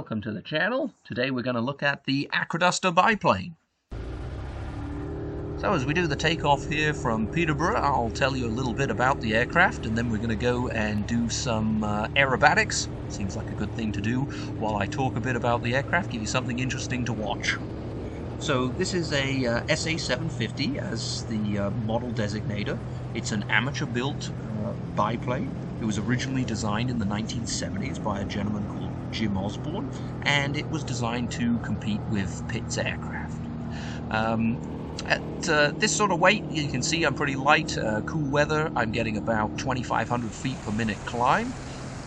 welcome to the channel. Today we're going to look at the Acroduster biplane. So as we do the takeoff here from Peterborough, I'll tell you a little bit about the aircraft, and then we're going to go and do some aerobatics. Seems like a good thing to do while I talk a bit about the aircraft, give you something interesting to watch. So this is a SA750 as the model designator. It's an amateur-built biplane. It was originally designed in the 1970s by a gentleman called Jim Osborne, and it was designed to compete with Pitt's aircraft. At this sort of weight, you can see I'm pretty light. Cool weather, I'm getting about 2,500 feet per minute climb.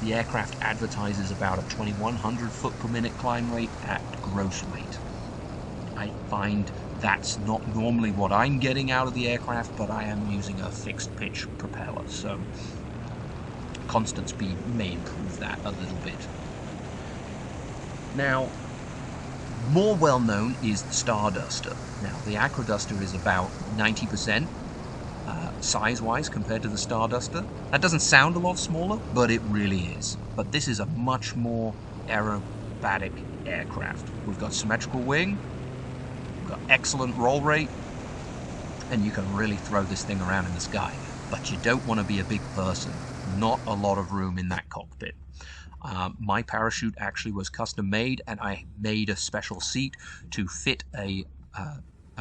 The aircraft advertises about a 2,100 foot per minute climb rate at gross weight. I find that's not normally what I'm getting out of the aircraft, but I am using a fixed pitch propeller, so constant speed may improve that a little bit. Now, more well known is the Starduster. Now, the Acroduster is about 90% size-wise compared to the Starduster. That doesn't sound a lot smaller, but it really is. But this is a much more aerobatic aircraft. We've got symmetrical wing, we've got excellent roll rate, and you can really throw this thing around in the sky. But you don't want to be a big person. Not a lot of room in that cockpit. My parachute actually was custom made, and I made a special seat to fit a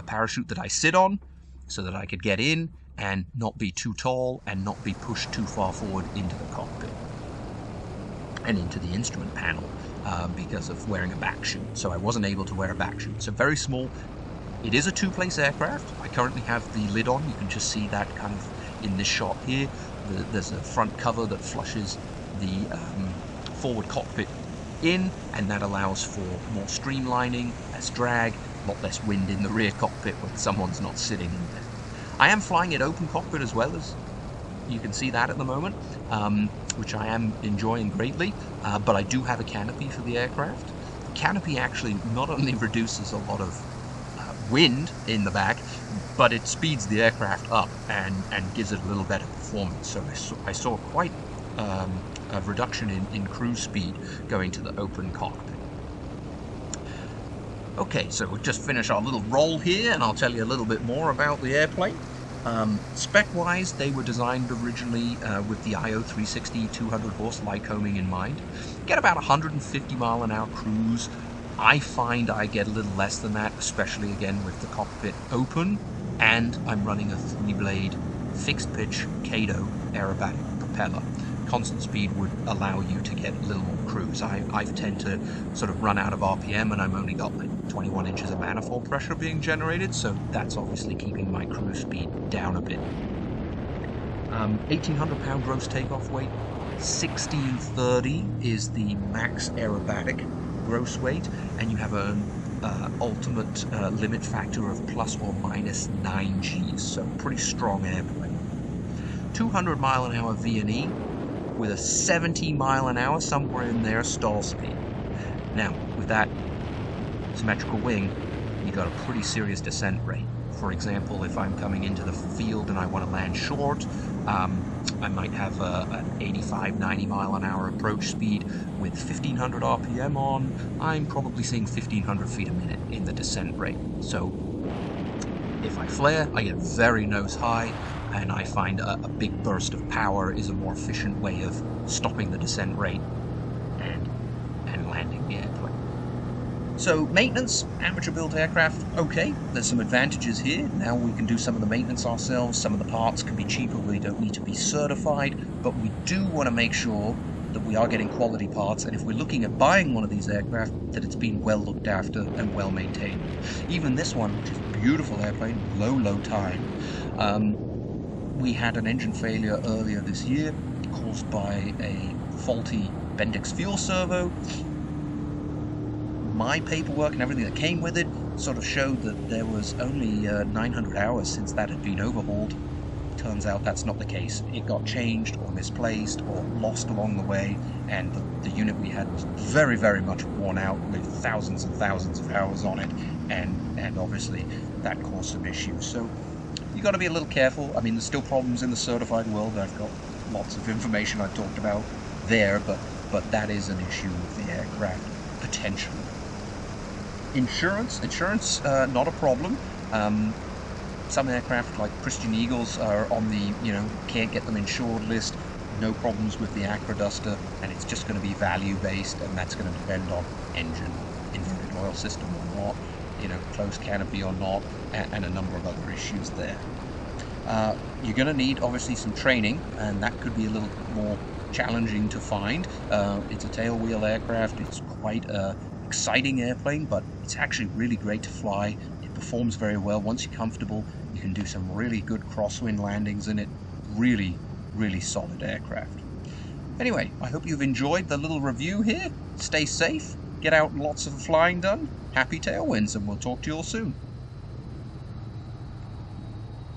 parachute that I sit on so that I could get in and not be too tall and not be pushed too far forward into the cockpit and into the instrument panel because of wearing a back chute. So I wasn't able to wear a back chute. So very small. It is a two-place aircraft. I currently have the lid on. You can just see that kind of in this shot here. There's a front cover that flushes the forward cockpit in, and that allows for more streamlining, less drag, a lot less wind in the rear cockpit when someone's not sitting in there. I am flying it open cockpit as well, as you can see that at the moment, which I am enjoying greatly, but I do have a canopy for the aircraft. The canopy actually not only reduces a lot of wind in the back, but it speeds the aircraft up and gives it a little better performance. So I saw quite a reduction in cruise speed going to the open cockpit. Okay, so we'll just finish our little roll here, and I'll tell you a little bit more about the airplane. Spec-wise, they were designed originally with the IO 360 200 horse Lycoming in mind. Get about 150 mile an hour cruise. I find I get a little less than that, especially again with the cockpit open, and I'm running a 3-blade fixed-pitch Kato aerobatic propeller. Constant speed would allow you to get a little more cruise. I tend to sort of run out of RPM, and I've only got like 21 inches of manifold pressure being generated, so that's obviously keeping my cruise speed down a bit. 1,800 pound gross takeoff weight, 1,630 is the max aerobatic gross weight, and you have an ultimate limit factor of plus or minus 9 Gs, so pretty strong airplane. 200 mile an hour V&E with a 70 mile an hour somewhere in there stall speed. Now, with that symmetrical wing, you got a pretty serious descent rate. For example, if I'm coming into the field and I want to land short, I might have an 85, 90 mile an hour approach speed with 1,500 RPM on. I'm probably seeing 1,500 feet a minute in the descent rate. So if I flare, I get very nose high, and I find a big burst of power is a more efficient way of stopping the descent rate and landing the airplane. So maintenance, amateur-built aircraft, okay, there's some advantages here. Now we can do some of the maintenance ourselves. Some of the parts can be cheaper. We don't need to be certified, but we do want to make sure that we are getting quality parts, and if we're looking at buying one of these aircraft, that it's been well looked after and well maintained. Even this one, which is a beautiful airplane, low time. We had an engine failure earlier this year caused by a faulty Bendix fuel servo. My paperwork and everything that came with it sort of showed that there was only 900 hours since that had been overhauled. Turns out that's not the case. It got changed or misplaced or lost along the way, and the unit we had was very, very much worn out with thousands and thousands of hours on it, and obviously that caused some issues. So you got to be a little careful. I mean, there's still problems in the certified world. I've got lots of information I've talked about there, but that is an issue with the aircraft. potentially. Insurance, not a problem. Some aircraft like Christian Eagles are on the, can't get them insured list. No problems with the Acroduster, and it's just going to be value-based, and that's going to depend on engine, inverted oil system or not, closed canopy or not, and a number of other issues there. You're going to need, obviously, some training, and that could be a little more challenging to find. It's a tailwheel aircraft. It's quite an exciting airplane, but it's actually really great to fly. It performs very well. Once you're comfortable, you can do some really good crosswind landings in it. Really, really solid aircraft. Anyway, I hope you've enjoyed the little review here. Stay safe, get out and lots of flying done. Happy tailwinds, and we'll talk to you all soon.